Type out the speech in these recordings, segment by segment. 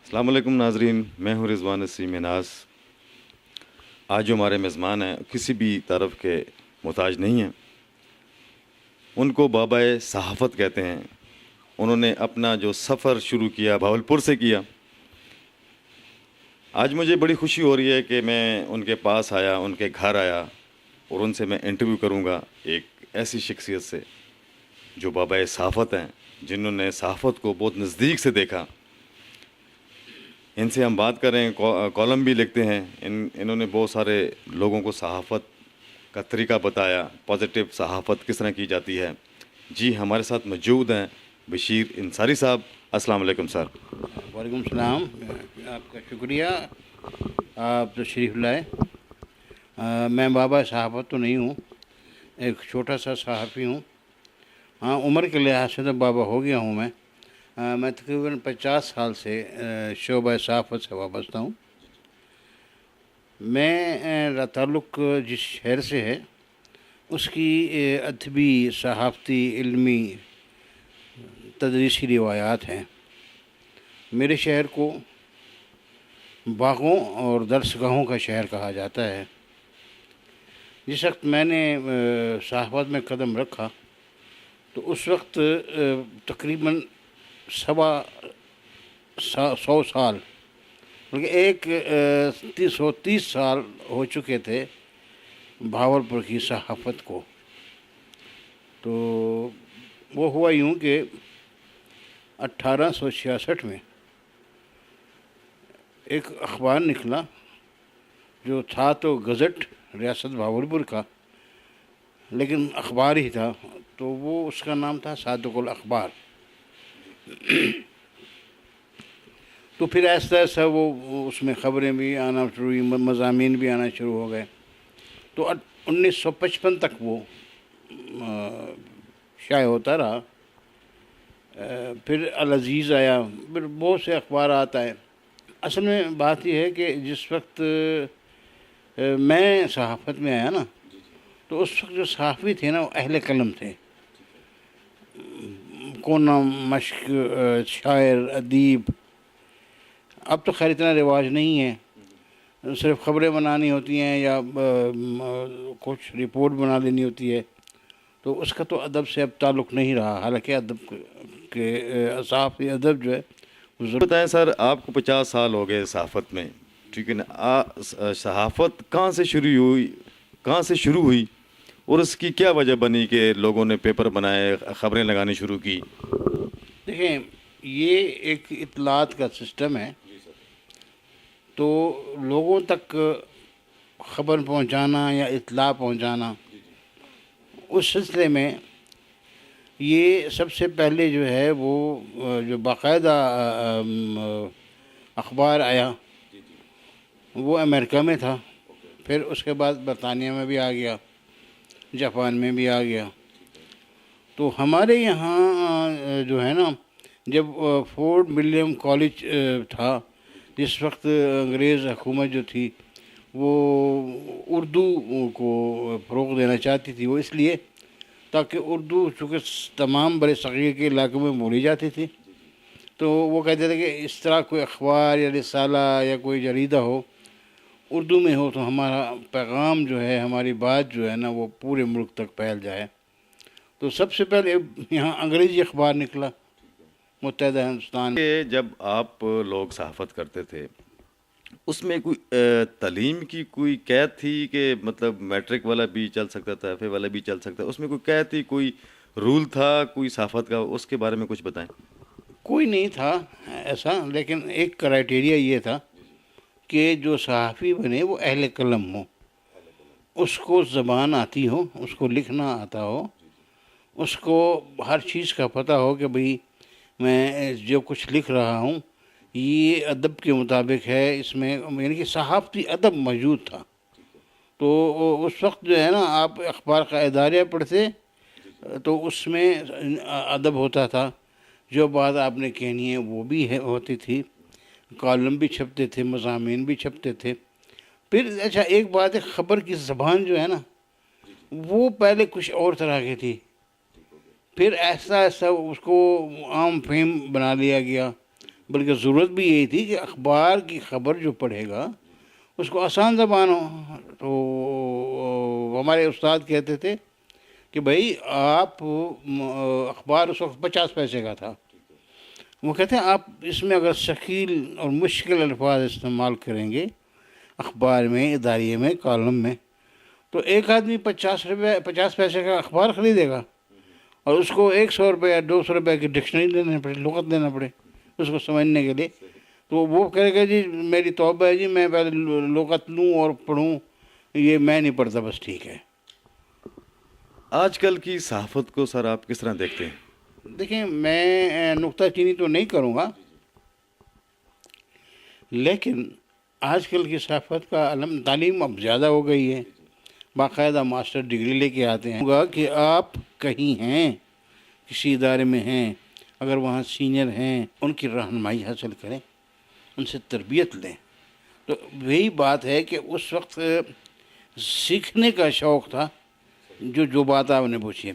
السلام علیکم ناظرین، میں ہوں رضوان نسیم ناز۔ آج جو ہمارے میزبان ہیں کسی بھی طرف کے محتاج نہیں ہیں، ان کو بابا صحافت کہتے ہیں۔ انہوں نے اپنا جو سفر شروع کیا بھاولپور سے کیا۔ آج مجھے بڑی خوشی ہو رہی ہے کہ میں ان کے پاس آیا، ان کے گھر آیا اور ان سے میں انٹرویو کروں گا ایک ایسی شخصیت سے جو بابا صحافت ہیں، جنہوں نے صحافت کو بہت نزدیک سے دیکھا۔ ان سے ہم بات کر رہے ہیں، کالم بھی لکھتے ہیں۔ انہوں نے بہت سارے لوگوں کو صحافت کا طریقہ بتایا، پازیٹیو صحافت کس طرح کی جاتی ہے۔ جی ہمارے ساتھ موجود ہیں بشیر انصاری صاحب۔ السلام علیکم سر۔ وعلیکم السلام، آپ کا شکریہ، آپ تشریف لائے۔ میں بابا صحافت تو نہیں ہوں، ایک چھوٹا سا صحافی ہوں۔ ہاں، عمر کے لحاظ سے تو بابا ہو گیا ہوں میں تقریباً 50 سال سے شعبہ صحافت سے وابستہ ہوں۔ میں تعلق جس شہر سے ہے اس کی ادبی، صحافتی، علمی، تدریسی روایات ہیں۔ میرے شہر کو باغوں اور درسگاہوں کا شہر کہا جاتا ہے۔ جس وقت میں نے صحافت میں قدم رکھا تو اس وقت تقریباً 100 سال بلکہ 130 سال ہو چکے تھے بھاولپور کی صحافت کو۔ تو وہ ہوا یوں کہ 1866 میں ایک اخبار نکلا جو تھا تو گزٹ ریاست بھاولپور کا، لیکن اخبار ہی تھا، تو وہ اس کا نام تھا صادق الاخبار۔ تو پھر ایسا ایسا وہ اس میں خبریں بھی آنا شروع ہوئی، مضامین بھی آنا شروع ہو گئے۔ تو 1955 تک وہ شائع ہوتا رہا۔ پھر العزیز آیا، پھر بہت سے اخبارات آئے۔ اصل میں بات یہ ہے کہ جس وقت میں صحافت میں آیا نا، تو اس وقت جو صحافی تھے نا وہ اہل قلم تھے۔ کونا مشق، شاعر، ادیب۔ اب تو خیر اتنا رواج نہیں ہے، صرف خبریں بنانی ہوتی ہیں یا کچھ رپورٹ بنا لینی ہوتی ہے، تو اس کا تو ادب سے اب تعلق نہیں رہا۔ حالانکہ ادب کے صحافی ادب جو ہے وہ بتائیں سر، آپ کو 50 سال ہو گئے صحافت میں، ٹھیک ہے نا؟ صحافت کہاں سے شروع ہوئی اور اس کی کیا وجہ بنی کہ لوگوں نے پیپر بنائے، خبریں لگانی شروع کی؟ دیکھیں، یہ ایک اطلاعات کا سسٹم ہے، تو لوگوں تک خبر پہنچانا یا اطلاع پہنچانا، اس سلسلے میں یہ سب سے پہلے جو ہے وہ جو باقاعدہ اخبار آیا وہ امریکہ میں تھا، پھر اس کے بعد برطانیہ میں بھی آ گیا، جاپان میں بھی آ گیا۔ تو ہمارے یہاں جو ہے نا، جب فورٹ ولیم کالج تھا، جس وقت انگریز حکومت جو تھی وہ اردو کو فروغ دینا چاہتی تھی، وہ اس لیے تاکہ اردو چونکہ تمام بر صغیر کے علاقوں میں بولی جاتی تھی، تو وہ کہتے تھے کہ اس طرح کوئی اخبار یا رسالہ یا کوئی جریدہ ہو، اردو میں ہو، تو ہمارا پیغام جو ہے، ہماری بات جو ہے نا، وہ پورے ملک تک پھیل جائے۔ تو سب سے پہلے یہاں انگریزی اخبار نکلا متحدہ ہندوستان میں۔ کہ جب آپ لوگ صحافت کرتے تھے اس میں کوئی تعلیم کی کوئی قید تھی کہ مطلب میٹرک والا بھی چل سکتا تھا، ایف اے والا بھی چل سکتا، اس میں کوئی قید تھی، کوئی رول تھا کوئی صحافت کا؟ اس کے بارے میں کچھ بتائیں۔ کوئی نہیں تھا ایسا، لیکن ایک کرائٹیریا یہ تھا کہ جو صحافی بنے وہ اہل قلم ہو، اس کو زبان آتی ہو، اس کو لکھنا آتا ہو، اس کو ہر چیز کا پتہ ہو کہ بھئی میں جو کچھ لکھ رہا ہوں یہ ادب کے مطابق ہے، اس میں یعنی کہ صحافتی ادب موجود تھا۔ تو اس وقت جو ہے نا، آپ اخبار کا اداریہ پڑھتے تو اس میں ادب ہوتا تھا، جو بات آپ نے کہنی ہے وہ بھی ہوتی تھی، کالم بھی چھپتے تھے، مضامین بھی چھپتے تھے۔ پھر اچھا ایک بات ہے، خبر کی زبان جو ہے نا وہ پہلے کچھ اور طرح کی تھی، پھر ایسا ایسا اس کو عام فہم بنا لیا گیا، بلکہ ضرورت بھی یہی تھی کہ اخبار کی خبر جو پڑھے گا اس کو آسان زبان ہو. تو ہمارے استاد کہتے تھے کہ بھائی آپ اخبار اس وقت 50 پیسے کا تھا. وہ کہتے ہیں آپ اس میں اگر ثقیل اور مشکل الفاظ استعمال کریں گے اخبار میں، اداریے میں، کالم میں، تو ایک آدمی 50 پیسے کا اخبار خریدے گا اور اس کو 100 روپے یا 200 روپے کی ڈکشنری دینا پڑے، لغت دینا پڑے اس کو سمجھنے کے لیے. تو وہ کہے گا جی میری توبہ ہے جی، میں پہلے لغت لوں اور پڑھوں، یہ میں نہیں پڑھتا بس ٹھیک ہے. آج کل کی صحافت کو سر آپ کس طرح دیکھتے ہیں؟ دیکھیں میں نکتہ چینی تو نہیں کروں گا، لیکن آج کل کی صحافت کا علم تعلیم اب زیادہ ہو گئی ہے، باقاعدہ ماسٹر ڈگری لے کے آتے ہیں. ہوگا کہ آپ کہیں ہیں، کسی ادارے میں ہیں، اگر وہاں سینئر ہیں ان کی رہنمائی حاصل کریں، ان سے تربیت لیں. تو یہی بات ہے کہ اس وقت سیکھنے کا شوق تھا، جو بات آپ نے پوچھی ہے.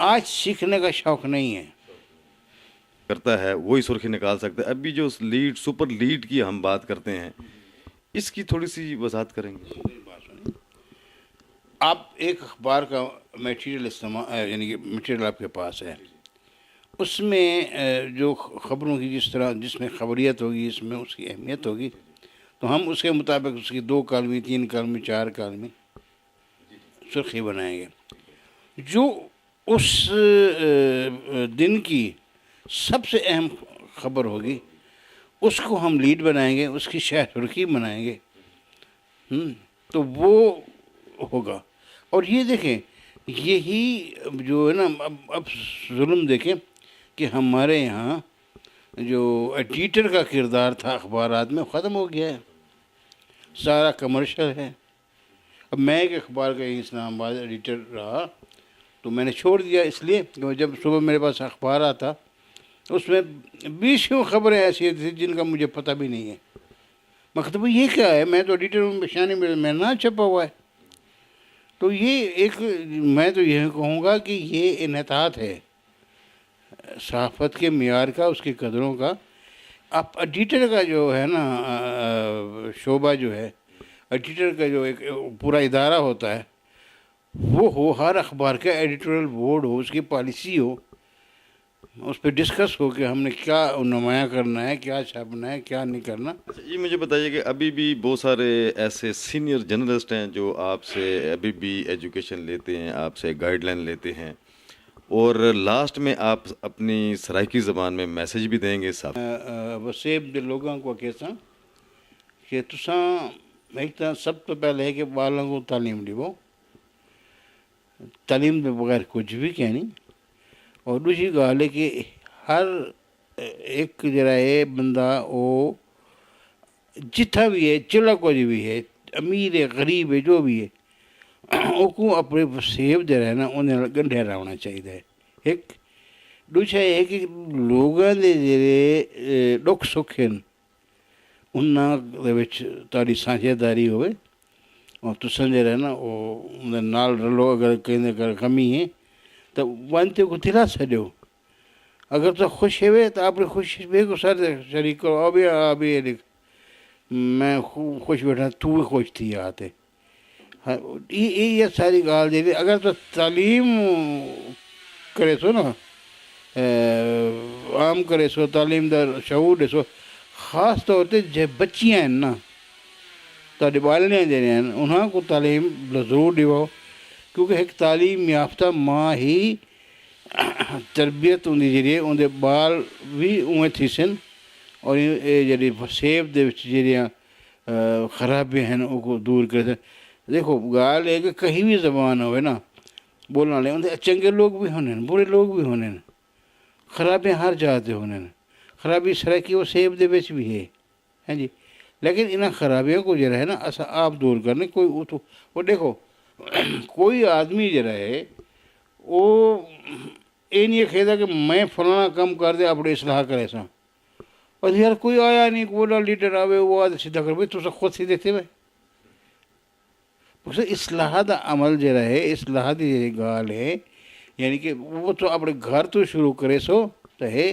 آج سیکھنے کا شوق نہیں ہے. کرتا ہے وہی سرخی نکال سکتا ہے. ابھی جو لیڈ سپر لیڈ کی ہم بات کرتے ہیں، اس کی تھوڑی سی وضاحت کریں گے؟ آپ ایک اخبار کا میٹیریل استعمال یعنی کہ میٹیریل آپ کے پاس ہے، اس میں جو خبروں کی جس میں خبریت ہوگی، اس میں اس کی اہمیت ہوگی، تو ہم اس کے مطابق اس کی 2 کالمی، 3 کالمی، 4 کالمی سرخی بنائیں گے. جو اس دن کی سب سے اہم خبر ہوگی اس کو ہم لیڈ بنائیں گے، اس کی شہ سرخی بنائیں گے. تو وہ ہوگا. اور یہ دیکھیں، یہی جو ہے نا، اب ظلم دیکھیں کہ ہمارے یہاں جو ایڈیٹر کا کردار تھا اخبارات میں ختم ہو گیا ہے، سارا کمرشل ہے. اب میں ایک اخبار کا اسلام آباد ایڈیٹر رہا تو میں نے چھوڑ دیا، اس لیے کہ جب صبح میرے پاس اخبار آتا اس میں 20 خبریں ایسی تھیں جن کا مجھے پتہ بھی نہیں ہے. مطلب یہ کیا ہے، میں تو ایڈیٹر ہوں، پیشانی میں نہ چھپا ہوا ہے. تو یہ ایک، میں تو یہ کہوں گا کہ یہ انحطاط ہے صحافت کے معیار کا، اس کی قدروں کا. اب ایڈیٹر کا جو ہے نا شعبہ جو ہے، ایڈیٹر کا جو ایک پورا ادارہ ہوتا ہے، وہ ہو ہر اخبار کا ایڈیٹورل بورڈ ہو، اس کی پالیسی ہو، اس پہ ڈسکس ہو کہ ہم نے کیا نمایاں کرنا ہے، کیا چھاپنا ہے، کیا نہیں کرنا. یہ مجھے بتائیے کہ ابھی بھی بہت سارے ایسے سینئر جرنلسٹ ہیں جو آپ سے ابھی بھی ایجوکیشن لیتے ہیں، آپ سے گائیڈ لائن لیتے ہیں، اور لاسٹ میں آپ اپنی سرائیکی زبان میں میسیج بھی دیں گے صاحب؟ وسیب دے لوگوں کو کہتا کہ تساں ایک تو سب تو پہلے ہے کہ بالوں کو تعلیم دیو، تعلیم کے بغیر کچھ بھی کہہ نہیں. اور دوسری گال ہے کہ ہر ایک جڑا ہے بندہ وہ جتھا بھی ہے، چلا کچھ بھی ہے، امیر ہے، غریب ہے، جو بھی ہے، وہ کو اپنے وسیب جڑا ہے نا انہیں گنڈھیا رہنا چاہیے. ایک دوسرا یہ ہے کہ لوگوں کے جڑے دکھ سکھ ہیں انہاں دے وچ تاری سانجھے داری ہوئے، اور تساں جڑا ہے نا وہ انہیں نال رلو. اگر کہیں کمی ہے تو وانتے کو دلا چھڈو. اگر تو خوش ہوئے تو اپنی خوشی بے کو سر شریک کرو. ابھی لکھ میں خوش بیٹھا، تو بھی خوش تھی آتے. یہ ساری گال جی. اگر تو تعلیم کرے سو نا، عام کرے سو، تعلیم دا شعور دے سو، خاص طور تے جو بچیاں ہیں نا، تاڑے بالنے جڑے ہیں انہاں کو تعلیم ضرور دیو. کیونکہ ایک تعلیم یافتہ ماں ہی تربیت ان جڑی ان دے بال بھی اویں تھی سن، اور یہ جڑی وسیب دے وچ جڑیاں خرابیاں ہیں ان کو دور کرے. دیکھو گال ہے کہ کہیں بھی زبان ہوئے نا بولنا والے اندر چنگے لوگ بھی ہونے، برے لوگ بھی ہونے، خرابیاں ہر جاتے ہونے. خرابی سرائیکی وسیب دے وچ بھی ہے، ہاں جی. لیکن انہاں خرابیوں کو جو ہے نا اسا آپ دور کرنے. کوئی وہ دیکھو کوئی آدمی جو ہے وہ یہ نہیں کہتا کہ میں فلانا کام کر دے اپنے اصلاح کرے سا. اور یار کوئی آیا نہیں، کوئی لیڈر آوے وہ آدھے سیدھا کر بھائی تو خود سیدھے تھے بھائی. اصلاح دا عمل جو ہے، اصلاح دی گال ہے، یعنی کہ وہ تو اپنے گھر تو شروع کرے سو تو ہے.